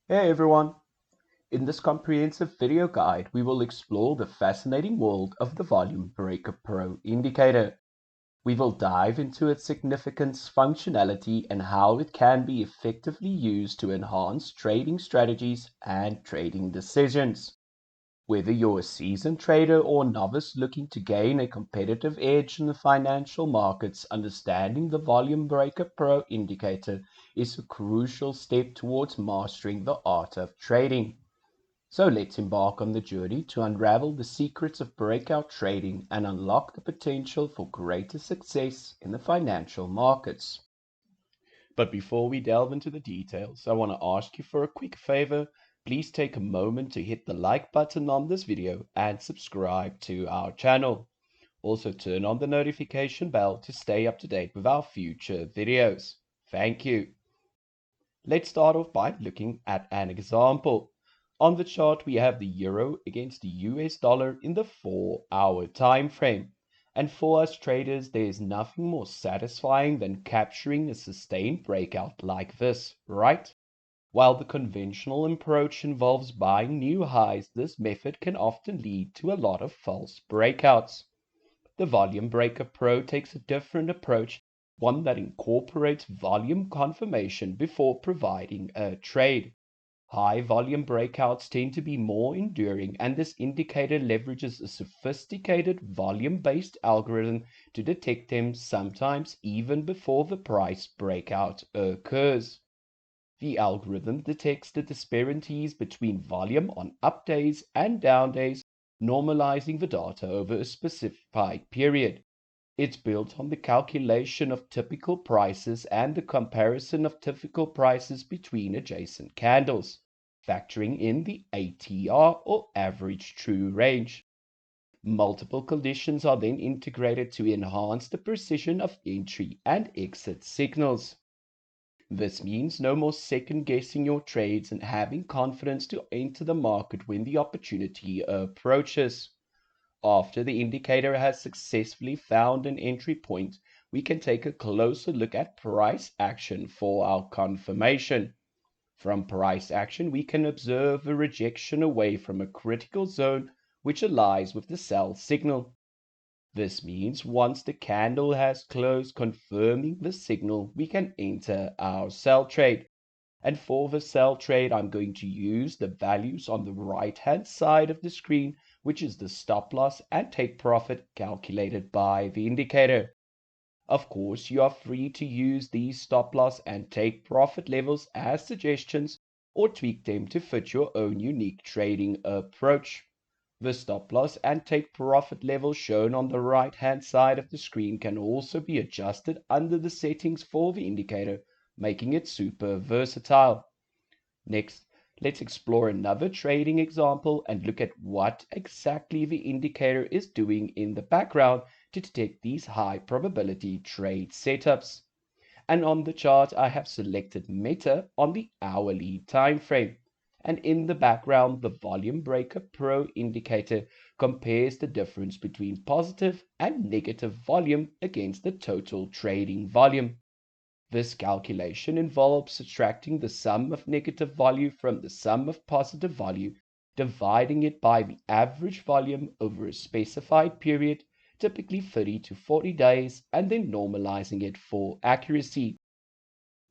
Hey everyone! In this comprehensive video guide, we will explore the fascinating world of the Volume Breaker Pro indicator. We will dive into its significance, functionality, and how it can be effectively used to enhance trading strategies and trading decisions. Whether you're a seasoned trader or a novice looking to gain a competitive edge in the financial markets, understanding the Volume Breaker Pro indicator is a crucial step towards mastering the art of trading. So let's embark on the journey to unravel the secrets of breakout trading and unlock the potential for greater success in the financial markets. But before we delve into the details, I want to ask you for a quick favor. Please take a moment to hit the like button on this video and subscribe to our channel. Also turn on the notification bell to stay up to date with our future videos. Thank you. Let's start off by looking at an example. On the chart, we have the euro against the US dollar in the 4-hour time frame. And for us traders, there is nothing more satisfying than capturing a sustained breakout like this, right? While the conventional approach involves buying new highs, this method can often lead to a lot of false breakouts. The Volume Breaker Pro takes a different approach, one that incorporates volume confirmation before providing a trade. High volume breakouts tend to be more enduring, and this indicator leverages a sophisticated volume-based algorithm to detect them, sometimes even before the price breakout occurs. The algorithm detects the disparities between volume on up days and down days, normalizing the data over a specified period. It's built on the calculation of typical prices and the comparison of typical prices between adjacent candles, factoring in the ATR or average true range. Multiple conditions are then integrated to enhance the precision of entry and exit signals. This means no more second guessing your trades and having confidence to enter the market when the opportunity approaches. After the indicator has successfully found an entry point, we can take a closer look at price action for our confirmation. From price action, we can observe a rejection away from a critical zone which aligns with the sell signal. This means once the candle has closed confirming the signal, we can enter our sell trade. And for the sell trade, I'm going to use the values on the right-hand side of the screen, which is the stop loss and take profit calculated by the indicator. Of course, you are free to use these stop loss and take profit levels as suggestions or tweak them to fit your own unique trading approach. The stop loss and take profit levels shown on the right-hand side of the screen can also be adjusted under the settings for the indicator, making it super versatile. Next, let's explore another trading example and look at what exactly the indicator is doing in the background to detect these high probability trade setups. And on the chart, I have selected Meta on the hourly time frame. And in the background, the Volume Breaker Pro indicator compares the difference between positive and negative volume against the total trading volume. This calculation involves subtracting the sum of negative volume from the sum of positive volume, dividing it by the average volume over a specified period, typically 30 to 40 days, and then normalizing it for accuracy.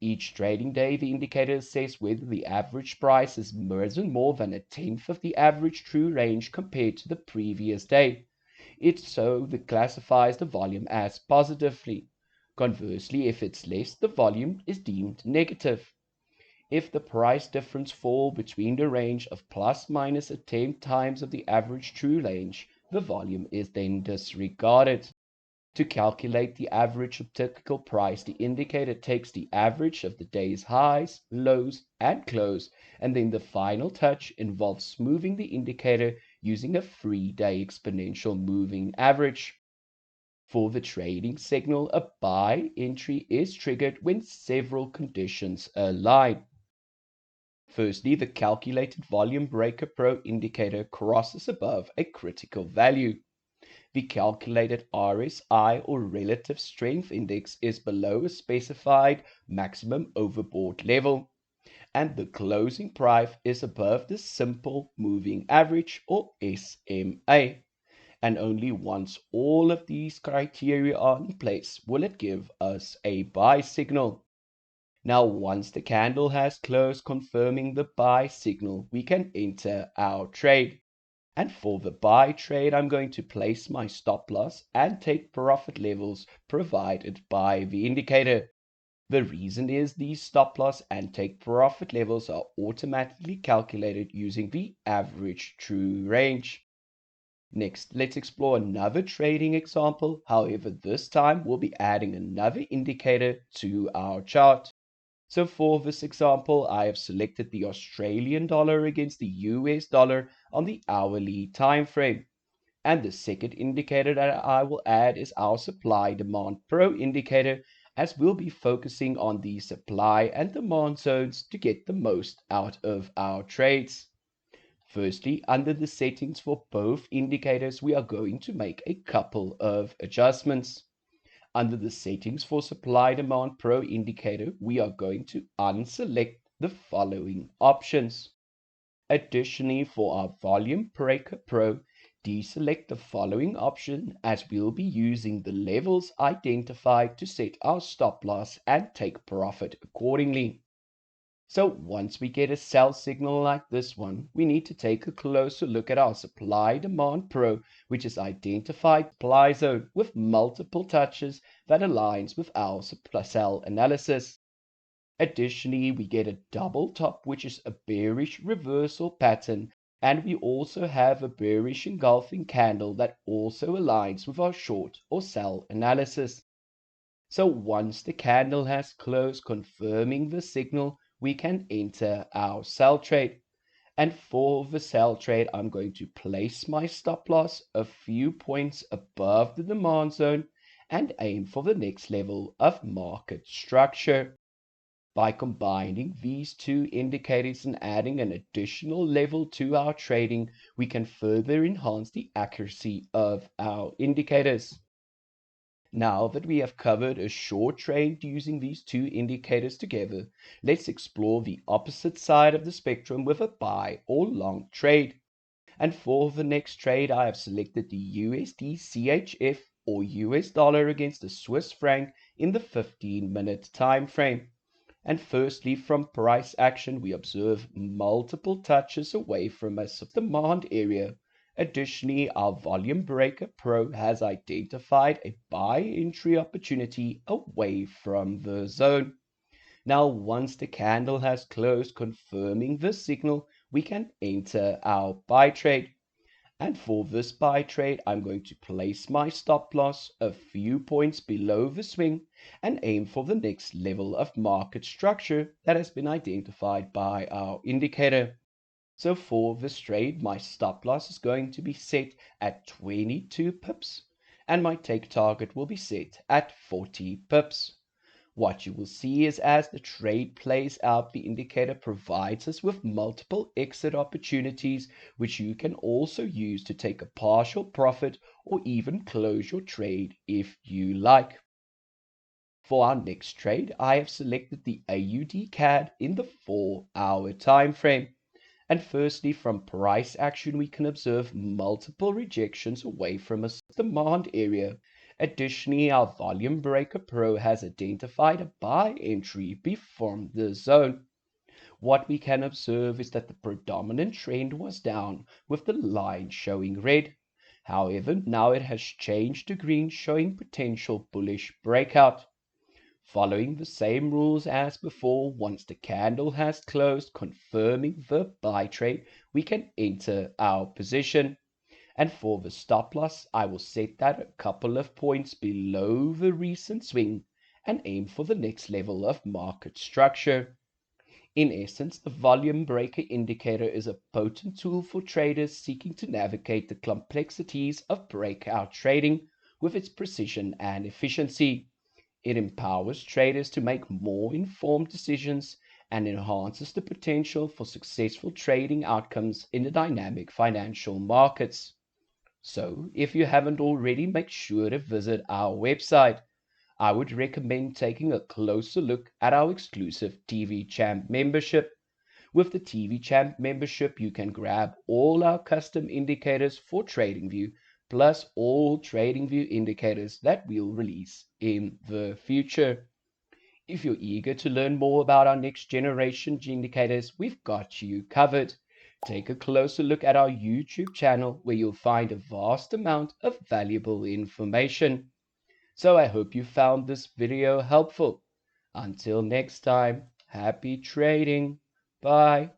Each trading day, the indicator says whether the average price is more than a tenth of the average true range compared to the previous day. It so classifies the volume as positively. Conversely, if it's less, the volume is deemed negative. If the price difference fall between the range of plus minus a tenth times of the average true range, the volume is then disregarded. To calculate the average of typical price, the indicator takes the average of the day's highs, lows, and close, and then the final touch involves smoothing the indicator using a 3-day exponential moving average. For the trading signal, a buy entry is triggered when several conditions align. Firstly, the calculated Volume Breaker Pro indicator crosses above a critical value. The calculated RSI or Relative Strength Index is below a specified maximum overbought level. and the closing price is above the simple moving average, or SMA. And only once all of these criteria are in place will it give us a buy signal. Now, once the candle has closed confirming the buy signal, we can enter our trade. And for the buy trade, I'm going to place my stop loss and take profit levels provided by the indicator. The reason is these stop loss and take profit levels are automatically calculated using the average true range. Next, let's explore another trading example. However, this time we'll be adding another indicator to our chart. So for this example, I have selected the Australian dollar against the US dollar on the hourly time frame. And the second indicator that I will add is our supply demand pro indicator, as we'll be focusing on the supply and demand zones to get the most out of our trades. Firstly, under the settings for both indicators, we are going to make a couple of adjustments. Under the settings for supply demand pro indicator, we are going to unselect the following options. Additionally, for our volume breaker pro, deselect the following option, as we'll be using the levels identified to set our stop loss and take profit accordingly. So once we get a sell signal like this one, we need to take a closer look at our supply demand pro, which is identified supply zone with multiple touches that aligns with our sell analysis. Additionally, we get a double top, which is a bearish reversal pattern, and we also have a bearish engulfing candle that also aligns with our short or sell analysis. So once the candle has closed confirming the signal, we can enter our sell trade. And for the sell trade, I'm going to place my stop loss a few points above the demand zone and aim for the next level of market structure. By combining these two indicators and adding an additional level to our trading, we can further enhance the accuracy of our indicators. Now that we have covered a short trade using these two indicators together, let's explore the opposite side of the spectrum with a buy or long trade. And for the next trade, I have selected the USD CHF, or US dollar against the Swiss franc, in the 15-minute time frame. And firstly, from price action, we observe multiple touches away from a demand area. Additionally, our volume breaker pro has identified a buy entry opportunity away from the zone. Now, once the candle has closed confirming the signal, we can enter our buy trade. And for this buy trade, I'm going to place my stop loss a few points below the swing and aim for the next level of market structure that has been identified by our indicator. So for this trade, my stop loss is going to be set at 22 pips and my take target will be set at 40 pips. What you will see is as the trade plays out, the indicator provides us with multiple exit opportunities, which you can also use to take a partial profit or even close your trade if you like. For our next trade, I have selected the AUD CAD in the 4-hour time frame. And firstly, from price action, we can observe multiple rejections away from a demand area. Additionally, our volume breaker pro has identified a buy entry before the zone. What we can observe is that the predominant trend was down, with the line showing red. However, now it has changed to green, showing potential bullish breakout. Following the same rules as before, once the candle has closed confirming the buy trade, we can enter our position. And for the stop loss, I will set that a couple of points below the recent swing and aim for the next level of market structure. In essence, the volume breaker indicator is a potent tool for traders seeking to navigate the complexities of breakout trading with its precision and efficiency. It empowers traders to make more informed decisions and enhances the potential for successful trading outcomes in the dynamic financial markets. So, if you haven't already, make sure to visit our website. I would recommend taking a closer look at our exclusive TV Champ membership. With the TV Champ membership, you can grab all our custom indicators for TradingView, plus all TradingView indicators that we'll release in the future. If you're eager to learn more about our next generation indicators, we've got you covered. Take a closer look at our YouTube channel where you'll find a vast amount of valuable information. So I hope you found this video helpful. Until next time, happy trading. Bye.